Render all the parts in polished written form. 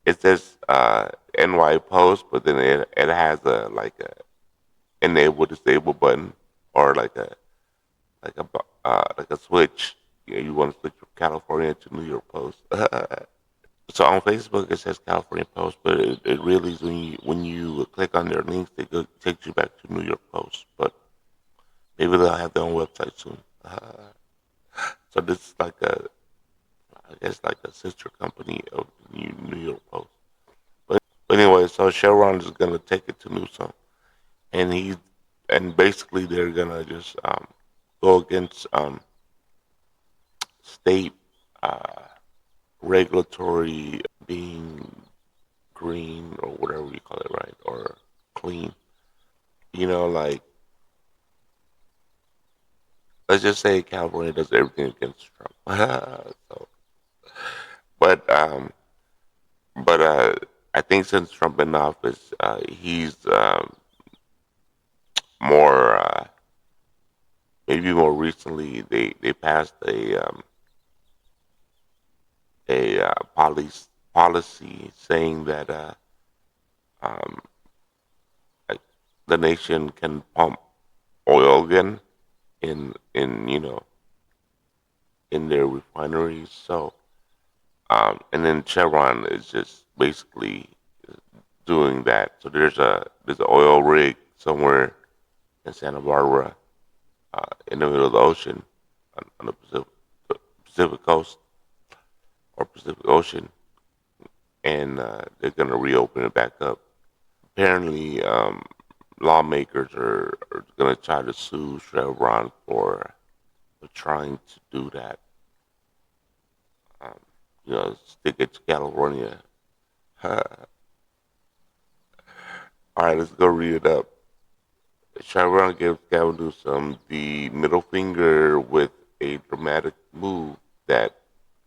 it says NY post, but then it has a like a enable disable button or like a switch. You want to switch from California to New York Post. So on Facebook it says California Post, but it really is when you click on their links, takes you back to New York Post. But maybe they'll have their own website soon. So this is like I guess like a sister company of the New York Post. But anyway, so Chevron is gonna take it to Newsom, and basically they're gonna just go against state uh, regulatory being green or whatever you call it, right? Or clean. Like let's just say California does everything against Trump. So, but I think since Trump in office, he's more maybe more recently they passed a policy saying that um, like the nation can pump oil again in in their refineries. So and then Chevron is just basically doing that. So there's an oil rig somewhere in Santa Barbara, in the middle of the ocean, on the Pacific coast or Pacific Ocean, and they're gonna reopen it back up. Apparently, lawmakers are gonna try to sue Chevron for trying to do that. Um, stick it to California. All right, let's go read it up. Chevron gives Gavin Newsom the middle finger with a dramatic move that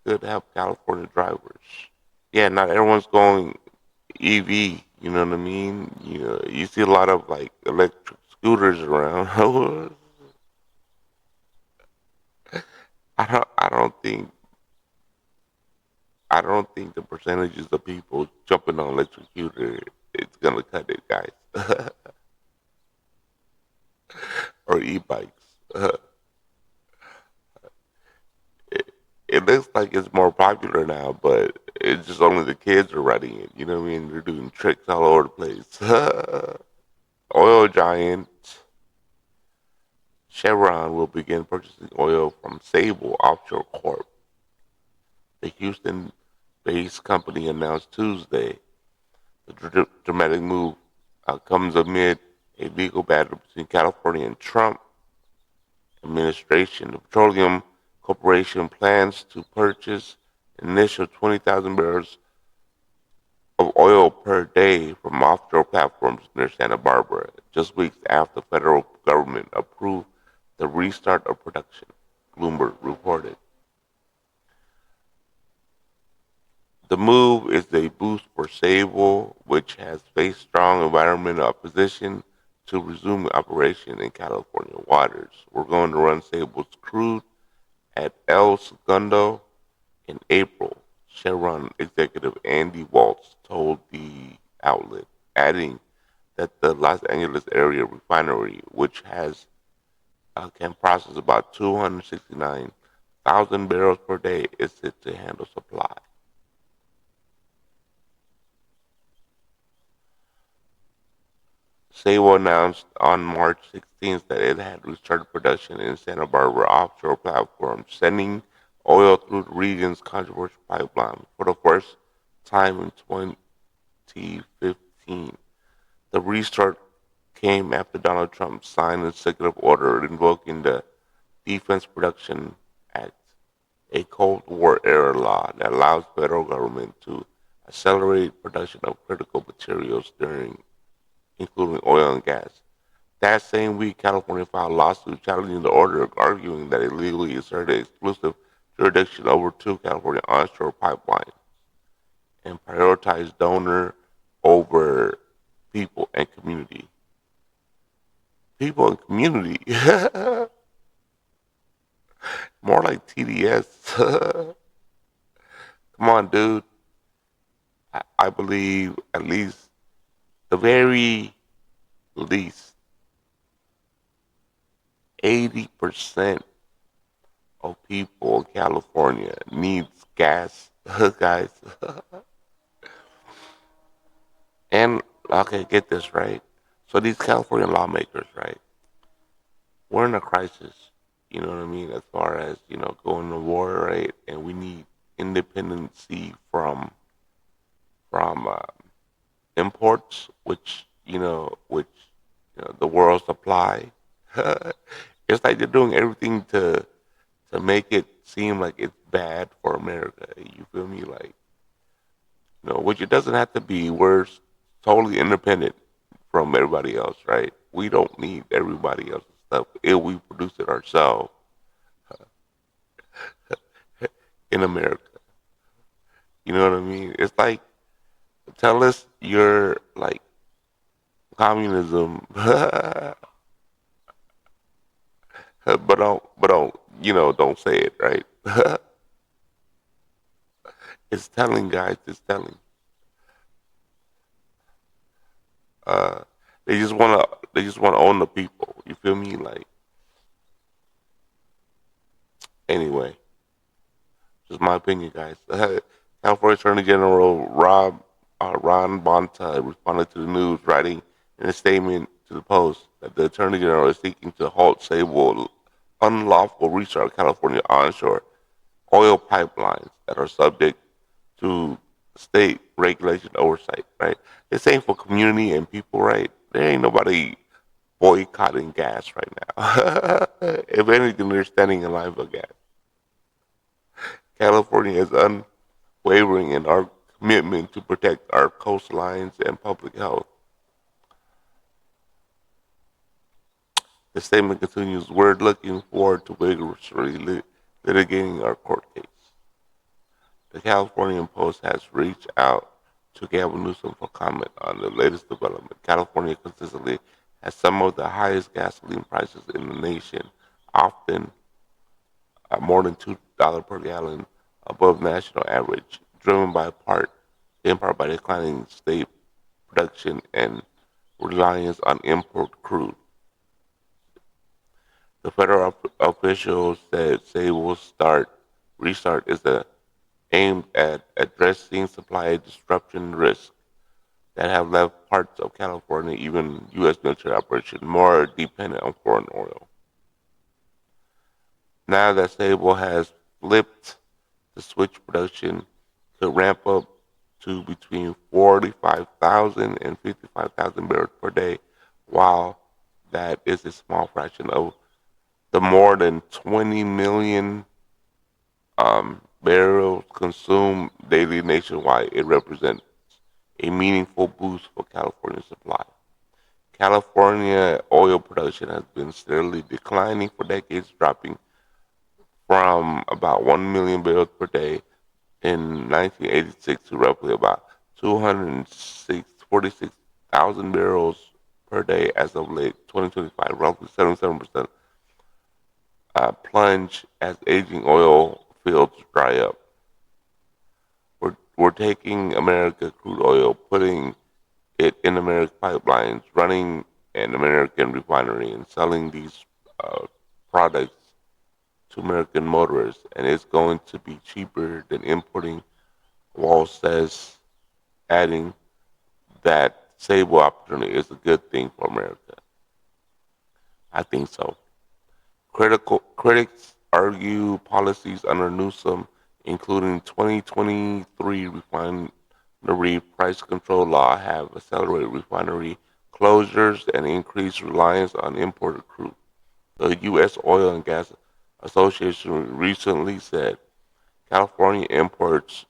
could help California drivers. Yeah, not everyone's going EV. You know what I mean? You see a lot of like electric scooters around. I don't think the percentages of people jumping on electric scooter it's gonna cut it, guys, or e-bikes. It, it looks like it's more popular now, but it's just only the kids are riding it. You know what I mean? They're doing tricks all over the place. Oil giant Chevron will begin purchasing oil from Sable Offshore Corp. The Houston-based company announced Tuesday. The dramatic move comes amid a legal battle between California and Trump administration. The Petroleum Corporation plans to purchase an initial 20,000 barrels of oil per day from offshore platforms near Santa Barbara, just weeks after the federal government approved the restart of production, Bloomberg reported. The move is a boost for Sable, which has faced strong environmental opposition to resume operation in California waters. We're going to run Sable's crude at El Segundo in April, Chevron executive Andy Waltz told the outlet, adding that the Los Angeles area refinery, which has can process about 269,000 barrels per day, is set to handle supply. Sable announced on March 16th that it had restarted production in Santa Barbara offshore platform, sending oil through the region's controversial pipeline for the first time in 2015. The restart came after Donald Trump signed an executive order invoking the Defense Production Act, a Cold War era law that allows federal government to accelerate production of critical materials during including oil and gas. That same week, California filed a lawsuit challenging the order, arguing that it illegally asserted exclusive jurisdiction over two California onshore pipelines and prioritized donor over people and community. People and community. More like TDS. Come on, dude. I believe at least the very least 80% of people in California needs gas, guys. And okay, get this right. So these California lawmakers, right? We're in a crisis. You know what I mean? As far as going to war, right? And we need independency from imports, which the world supply. It's like they're doing everything to make it seem like it's bad for America. You feel me? Like, which it doesn't have to be. We're totally independent from everybody else, right? We don't need everybody else's stuff if we produce it ourselves in America. You know what I mean? It's like tell us you're like communism, but don't say it, right? It's telling, guys. It's telling. Uh, they just wanna own the people. You feel me? Like anyway, just my opinion, guys. California Attorney General Ron Bonta responded to the news, writing in a statement to the Post that the Attorney General is seeking to halt Sable unlawful restart of California onshore oil pipelines that are subject to state regulation oversight. Right? It's saying for community and people, right? There ain't nobody boycotting gas right now. If anything, they're standing in line for gas. California is unwavering in our commitment to protect our coastlines and public health. The statement continues, we're looking forward to vigorously litigating our court case. The California Post has reached out to Gavin Newsom for comment on the latest development. California consistently has some of the highest gasoline prices in the nation, often more than $2 per gallon above national average, driven in part by declining state production and reliance on import crude. The federal officials said restart is aimed at addressing supply disruption risks that have left parts of California, even U.S. military operations, more dependent on foreign oil. Now that Sable has flipped the switch, production could ramp up to between 45,000 and 55,000 barrels per day, while that is a small fraction of the more than 20 million barrels consumed daily nationwide. It represents a meaningful boost for California supply. California oil production has been steadily declining for decades, dropping from about 1 million barrels per day in 1986 to roughly about 246,000 barrels per day as of late 2025, roughly 77% plunge as aging oil fields dry up. We're taking America crude oil, putting it in American pipelines, running an American refinery, and selling these products to American motorists, and it's going to be cheaper than importing. Wall says, adding that stable opportunity is a good thing for America. I think so. Critics argue policies under Newsom, including 2023 refinery price control law, have accelerated refinery closures and increased reliance on imported crude. The U.S. Oil and Gas Association recently said California imports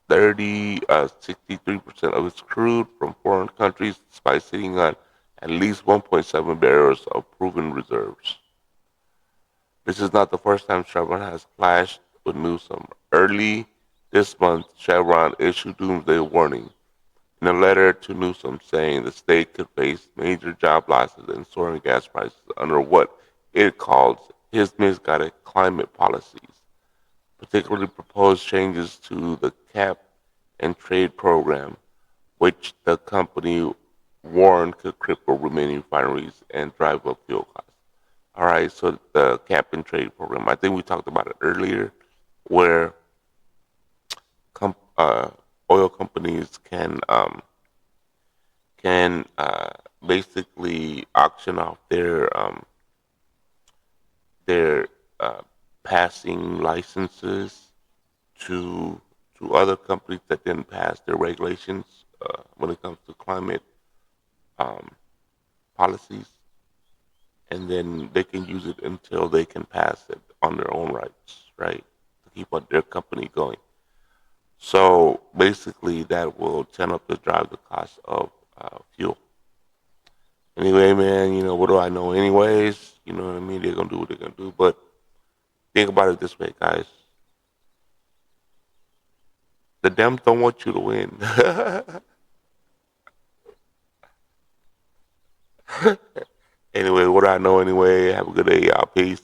63% of its crude from foreign countries despite sitting on at least 1.7 barrels of proven reserves. This is not the first time Chevron has clashed with Newsom. Early this month, Chevron issued doomsday warning in a letter to Newsom saying the state could face major job losses and soaring gas prices under what it calls his misguided climate policies, particularly proposed changes to the cap and trade program, which the company warned could cripple remaining refineries and drive up fuel costs. All right, so the cap and trade program, I think we talked about it earlier, where com- uh, oil companies can basically auction off their passing licenses to other companies that didn't pass their regulations when it comes to climate um, policies, and then they can use it until they can pass it on their own rights, right? To keep their company going. So basically, that will tend up to drive the cost of fuel. Anyway, man, what do I know? Anyways, you know what I mean. They're gonna do what they're gonna do, but think about it this way, guys. The Dems don't want you to win. Anyway, what do I know? Anyway, have a good day, y'all. Peace.